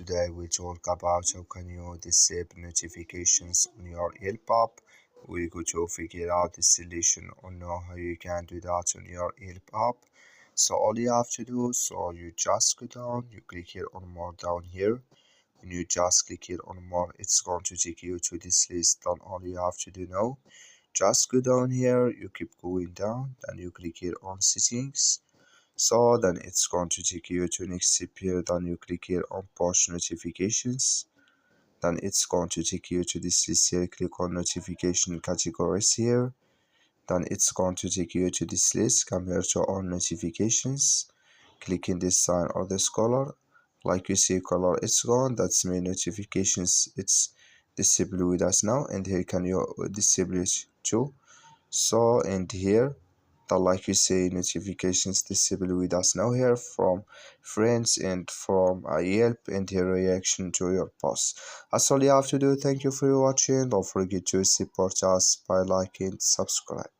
today we talk about how can you disable notifications on your Yelp app. We're going to figure out the solution or know how you can do that on your Yelp app. So all you have to do, so you just go down, you click here on more down here. When you just click here on more, it's going to take you to this list. Then all you have to do now, just go down here, you keep going down, then you click here on settings. So then it's going to take you to next step here. Then you click here on push notifications. Then it's going to take you to this list here. Click on notification categories here. Then it's going to take you to this list. Come here to all notifications. Click in this sign or this color. Like you see color, it's gone. That's my notifications. It's disabled with us now. And here can you disable it too. So and here the like you say notifications disabled with us now here from friends and from Yelp and their reaction to your post. That's all you have to do. Thank you for watching. Don't forget to support us by liking, subscribe.